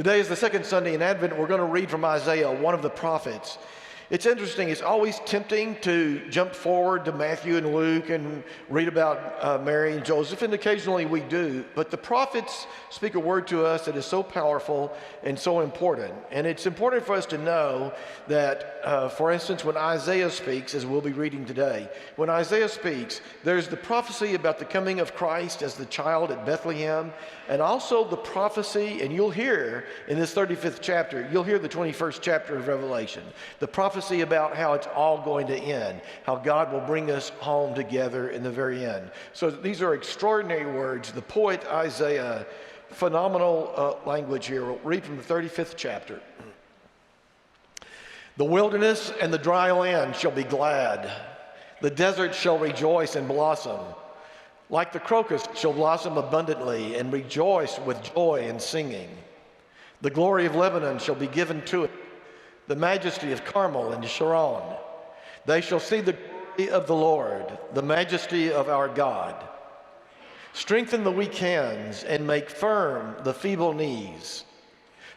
Today is the second Sunday in Advent. We're going to read from Isaiah, one of the prophets. It's interesting. It's always tempting to jump forward to Matthew and Luke and read about Mary and Joseph, and occasionally we do. But the prophets speak a word to us that is so powerful and so important. And it's important for us to know that, for instance, when Isaiah speaks, as we'll be reading today, when Isaiah speaks, there's the prophecy about the coming of Christ as the child at Bethlehem, and also the prophecy, and you'll hear in this 35th chapter, you'll hear the 21st chapter of Revelation, the prophecy about how it's all going to end, how God will bring us home together in the very end. So these are extraordinary words. The poet Isaiah, phenomenal language here. We'll read from the 35th chapter. The wilderness and the dry land shall be glad. The desert shall rejoice and blossom. Like the crocus shall blossom abundantly and rejoice with joy and singing. The glory of Lebanon shall be given to it, the majesty of Carmel and Sharon. They shall see the glory of the Lord, the majesty of our God. Strengthen the weak hands and make firm the feeble knees.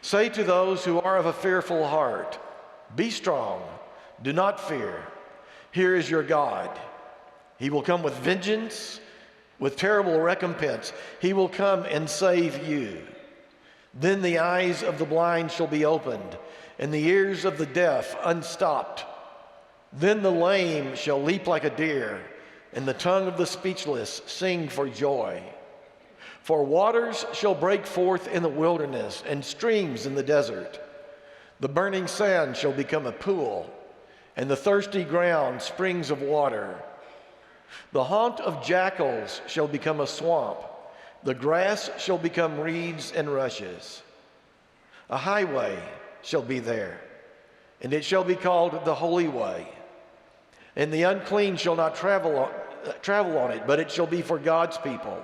Say to those who are of a fearful heart, be strong, do not fear. Here is your God. He will come with vengeance, with terrible recompense. He will come and save you. Then the eyes of the blind shall be opened, and the ears of the deaf unstopped. Then the lame shall leap like a deer, and the tongue of the speechless sing for joy. For waters shall break forth in the wilderness, and streams in the desert. The burning sand shall become a pool, and the thirsty ground springs of water. The haunt of jackals shall become a swamp. The grass shall become reeds and rushes. A highway shall be there, and it shall be called the Holy Way. And the unclean shall not travel on it, but it shall be for God's people.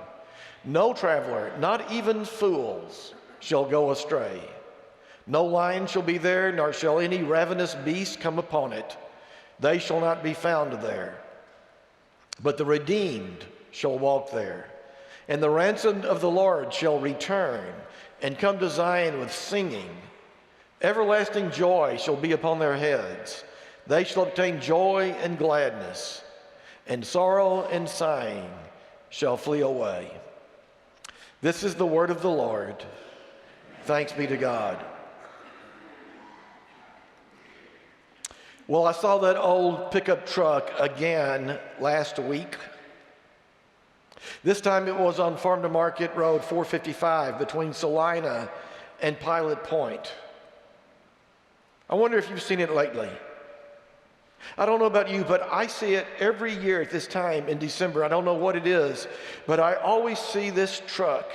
No traveler, not even fools, shall go astray. No lion shall be there, nor shall any ravenous beast come upon it. They shall not be found there. But the redeemed shall walk there, and the ransomed of the Lord shall return and come to Zion with singing. Everlasting joy shall be upon their heads. They shall obtain joy and gladness, and sorrow and sighing shall flee away. This is the word of the Lord. Thanks be to God. Well, I saw that old pickup truck again last week. This time it was on Farm to Market Road 455 between Salina and Pilot Point. I wonder if you've seen it lately. I don't know about you, but I see it every year at this time in December. I don't know what it is, but I always see this truck.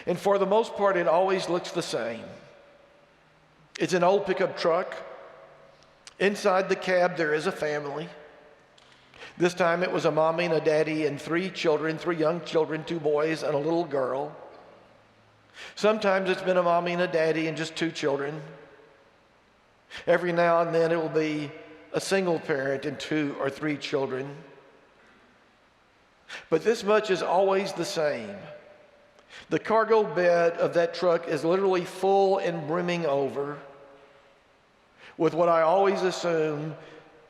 And for the most part, it always looks the same. It's an old pickup truck. Inside the cab, there is a family. This time it was a mommy and a daddy and three young children, 2 boys and a little girl. Sometimes it's been a mommy and a daddy and just 2 children. Every now and then it will be a single parent and 2 or 3 children. But this much is always the same. The cargo bed of that truck is literally full and brimming over with what I always assume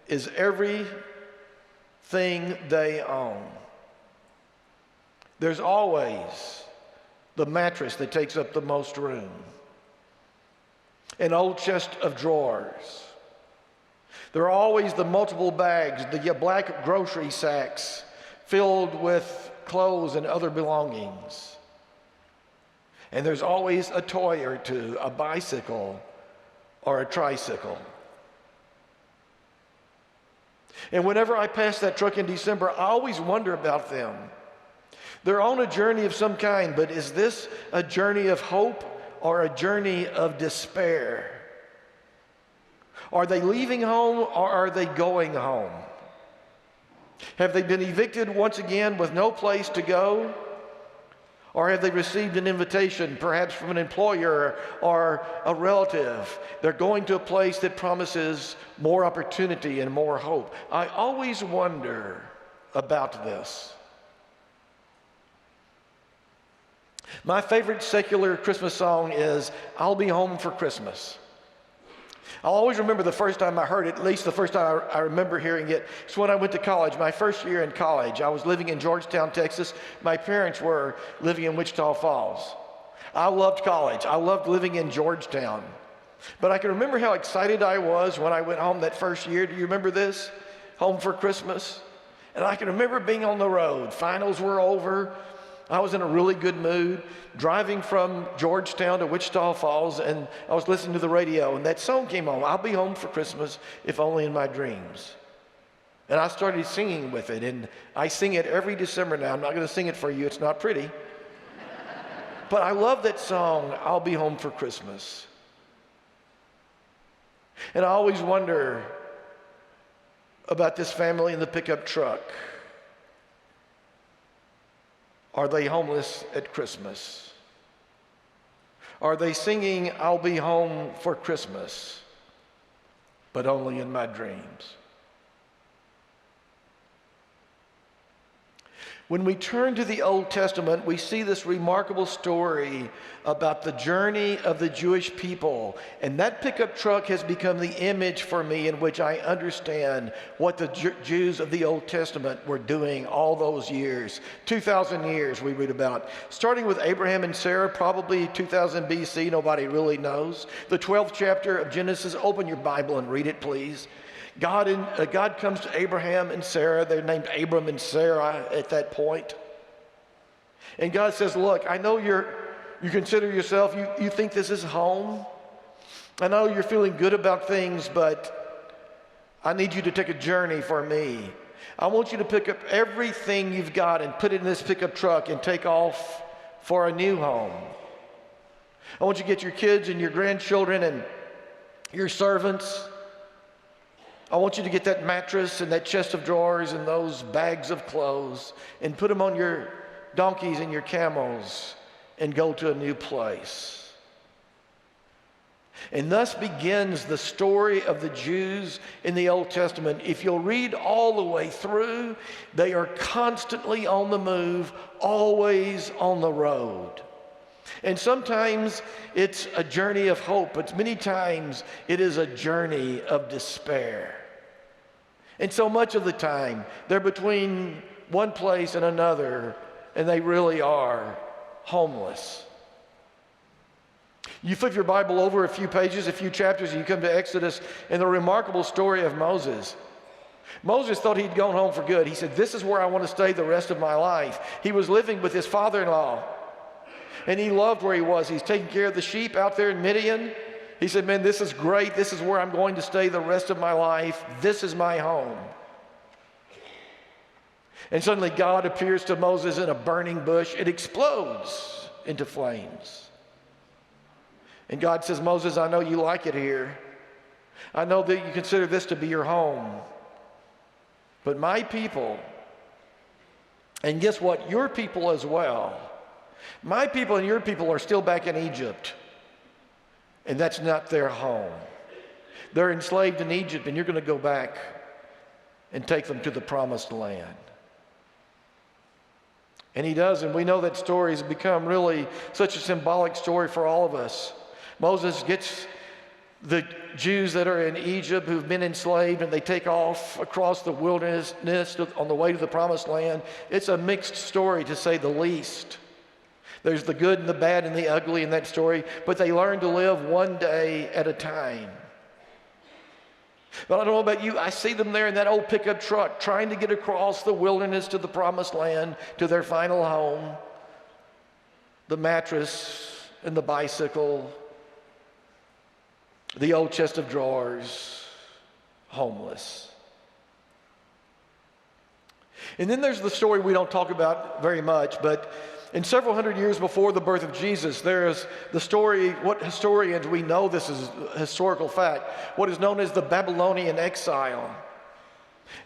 is everything they own. There's always the mattress that takes up the most room, an old chest of drawers. There are always the multiple bags, the black grocery sacks filled with clothes and other belongings. And there's always a toy or two, a bicycle or a tricycle. And whenever I pass that truck in December, I always wonder about them. They're on a journey of some kind, but is this a journey of hope or a journey of despair? Are they leaving home or are they going home? Have they been evicted once again with no place to go? Or have they received an invitation, perhaps from an employer or a relative? They're going to a place that promises more opportunity and more hope. I always wonder about this. My favorite secular Christmas song is I'll Be Home for Christmas. I'll always remember the first time I heard it, at least the first time I remember hearing it. It's when I went to college, my first year in college. I was living in Georgetown, Texas. My parents were living in Wichita Falls. I loved college. I loved living in Georgetown. But I can remember how excited I was when I went home that first year. Do you remember this? Home for Christmas. And I can remember being on the road. Finals were over. I was in a really good mood, driving from Georgetown to Wichita Falls, and I was listening to the radio, and that song came on, I'll be home for Christmas, if only in my dreams. And I started singing with it, and I sing it every December now. I'm not going to sing it for you. It's not pretty. But I love that song, I'll be home for Christmas. And I always wonder about this family in the pickup truck. Are they homeless at Christmas? Are they singing, I'll be home for Christmas, but only in my dreams? When we turn to the Old Testament, we see this remarkable story about the journey of the Jewish people. And that pickup truck has become the image for me in which I understand what the Jews of the Old Testament were doing all those years. 2,000 years we read about. Starting with Abraham and Sarah, probably 2000 BC, nobody really knows. The 12th chapter of Genesis, open your Bible and read it, please. God comes to Abraham and Sarah. They're named Abram and Sarah at that point. And God says, look, I know you consider yourself, you think this is home. I know you're feeling good about things, but I need you to take a journey for me. I want you to pick up everything you've got and put it in this pickup truck and take off for a new home. I want you to get your kids and your grandchildren and your servants. I want you to get that mattress and that chest of drawers and those bags of clothes and put them on your donkeys and your camels and go to a new place. And thus begins the story of the Jews in the Old Testament. If you'll read all the way through, they are constantly on the move, always on the road. And sometimes it's a journey of hope, but many times it is a journey of despair. And so much of the time, they're between one place and another, and they really are homeless. You flip your Bible over a few pages, a few chapters, and you come to Exodus and the remarkable story of Moses. Moses thought he'd gone home for good. He said, this is where I want to stay the rest of my life. He was living with his father-in-law, and he loved where he was. He's taking care of the sheep out there in Midian. He said, man, this is great. This is where I'm going to stay the rest of my life. This is my home. And suddenly God appears to Moses in a burning bush. It explodes into flames. And God says, Moses, I know you like it here. I know that you consider this to be your home. But my people, and guess what? Your people as well. My people and your people are still back in Egypt. And that's not their home. They're enslaved in Egypt, and you're going to go back and take them to the promised land. And he does, and we know that story has become really such a symbolic story for all of us. Moses gets the Jews that are in Egypt who've been enslaved, and they take off across the wilderness on the way to the promised land. It's a mixed story, to say the least. There's the good and the bad and the ugly in that story, but they learn to live one day at a time. But I don't know about you, I see them there in that old pickup truck trying to get across the wilderness to the promised land, to their final home. The mattress and the bicycle, the old chest of drawers, homeless. And then there's the story we don't talk about very much, but in several hundred years before the birth of Jesus, there's the story, what historians, we know this is a historical fact, what is known as the Babylonian exile.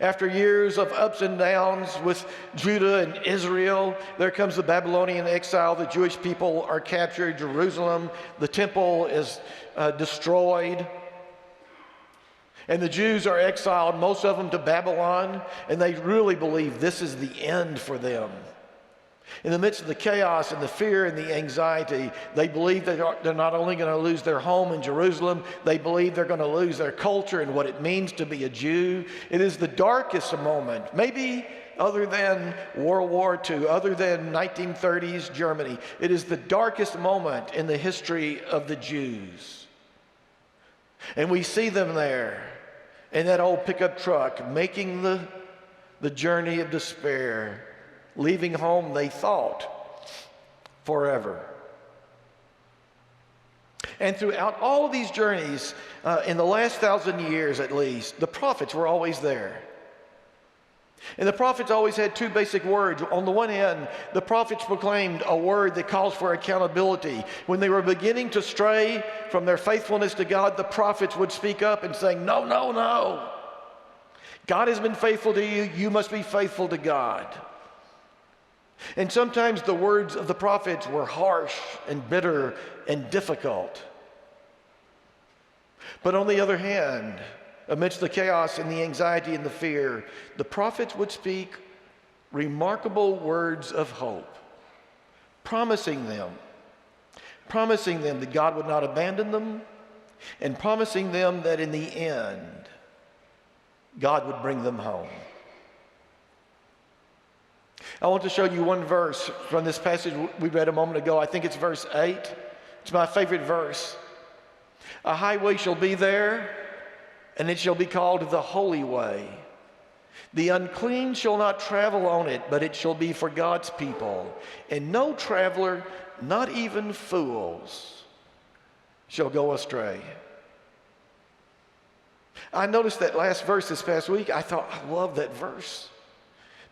After years of ups and downs with Judah and Israel, there comes the Babylonian exile. The Jewish people are captured. Jerusalem, the temple is destroyed. And the Jews are exiled, most of them to Babylon, and they really believe this is the end for them. In the midst of the chaos and the fear and the anxiety, they believe that they're not only going to lose their home in Jerusalem, they believe they're going to lose their culture and what it means to be a Jew. It is the darkest moment, maybe other than World War II, other than 1930s Germany. It is the darkest moment in the history of the Jews. And we see them there in that old pickup truck making the journey of despair, leaving home, they thought, forever. And throughout all of these journeys, in the last 1,000 years at least, the prophets were always there. And the prophets always had two basic words. On the one hand, the prophets proclaimed a word that calls for accountability. When they were beginning to stray from their faithfulness to God, the prophets would speak up and say, no, no, no. God has been faithful to you. You must be faithful to God. And sometimes the words of the prophets were harsh and bitter and difficult. But on the other hand, amidst the chaos and the anxiety and the fear, the prophets would speak remarkable words of hope, promising them that God would not abandon them, and promising them that in the end, God would bring them home. I want to show you one verse from this passage we read a moment ago. I think it's verse 8. It's my favorite verse. A highway shall be there, and it shall be called the Holy Way. The unclean shall not travel on it, but it shall be for God's people. And no traveler, not even fools, shall go astray. I noticed that last verse this past week. I thought, I love that verse.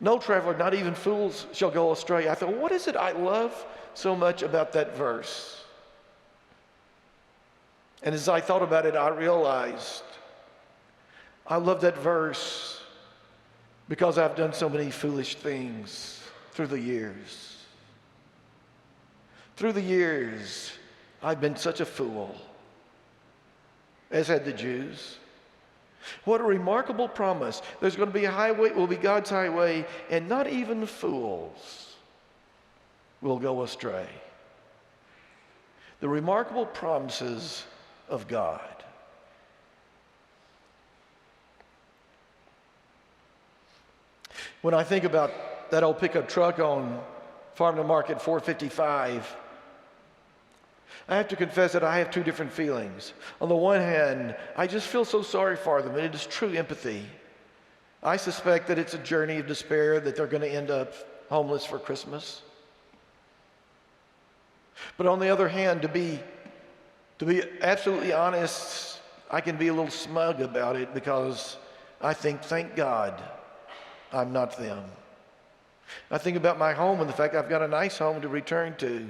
No traveler, not even fools, shall go astray. I thought, what is it I love so much about that verse? And as I thought about it, I realized I love that verse because I've done so many foolish things through the years. Through the years, I've been such a fool, as had the Jews. What a remarkable promise. There's going to be a highway, it will be God's highway, and not even fools will go astray. The remarkable promises of God. When I think about that old pickup truck on Farm to Market 455, I have to confess that I have two different feelings. On the one hand, I just feel so sorry for them, and it is true empathy. I suspect that it's a journey of despair, that they're going to end up homeless for Christmas. But on the other hand, to be absolutely honest, I can be a little smug about it because I think, thank God, I'm not them. I think about my home and the fact I've got a nice home to return to.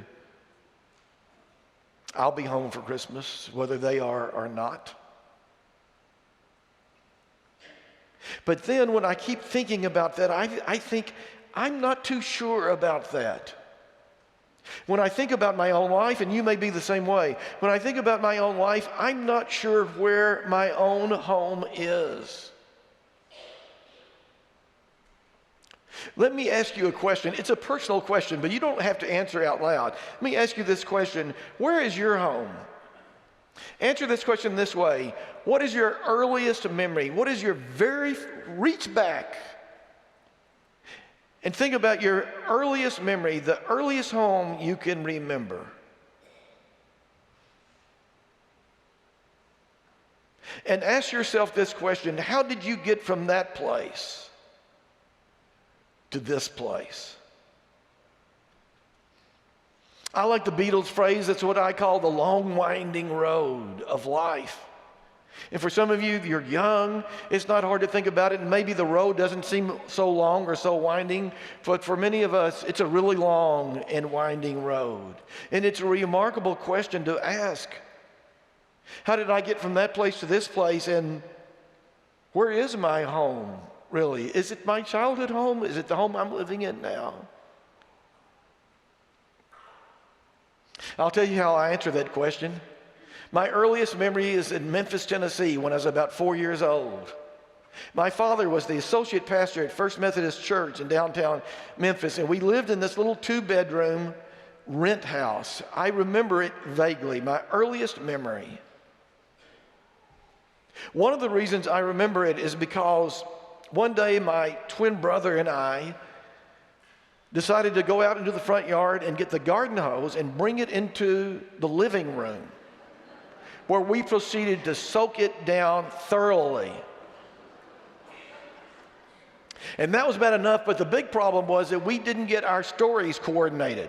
I'll be home for Christmas, whether they are or not. But then when I keep thinking about that, I think I'm not too sure about that. When I think about my own life, and you may be the same way, when I think about my own life, I'm not sure where my own home is. Let me ask you a question. It's a personal question, but you don't have to answer out loud. Let me ask you this question. Where is your home? Answer this question this way. What is your earliest memory? What is your reach back and think about your earliest memory, the earliest home you can remember. And ask yourself this question: how did you get from that place to this place? I like the Beatles' phrase, it's what I call the long winding road of life. And for some of you, if you're young, it's not hard to think about it, and maybe the road doesn't seem so long or so winding, but for many of us, it's a really long and winding road. And it's a remarkable question to ask. How did I get from that place to this place, and where is my home, really? Is it my childhood home? Is it the home I'm living in now? I'll tell you how I answer that question. My earliest memory is in Memphis, Tennessee, when I was about 4 years old. My father was the associate pastor at First Methodist Church in downtown Memphis, and we lived in this little 2-bedroom rent house. I remember it vaguely, my earliest memory. One of the reasons I remember it is because one day my twin brother and I decided to go out into the front yard and get the garden hose and bring it into the living room, where we proceeded to soak it down thoroughly. And that was bad enough, but the big problem was that we didn't get our stories coordinated.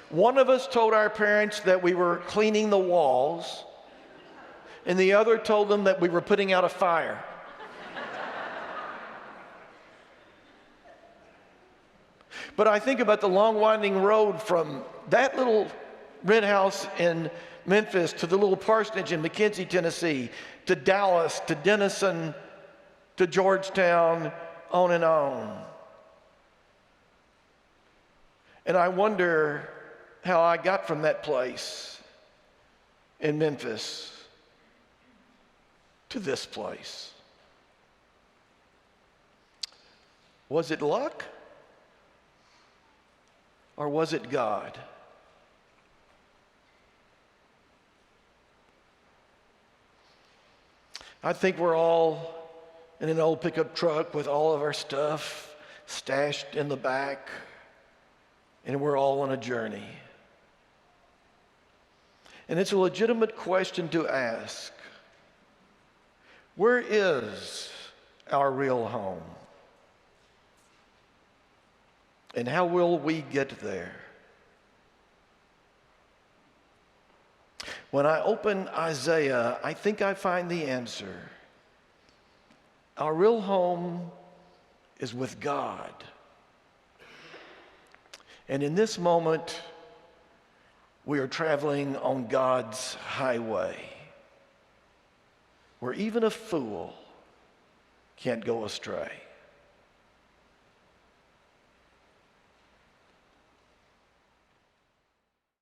One of us told our parents that we were cleaning the walls, and the other told them that we were putting out a fire. But I think about the long winding road from that little rent house in Memphis to the little parsonage in McKenzie, Tennessee, to Dallas, to Denison, to Georgetown, on and on. And I wonder how I got from that place in Memphis to this place. Was it luck? Or was it God? I think we're all in an old pickup truck with all of our stuff stashed in the back, and we're all on a journey. And it's a legitimate question to ask. Where is our real home? And how will we get there? When I open Isaiah, I think I find the answer. Our real home is with God. And in this moment, we are traveling on God's highway, where even a fool can't go astray.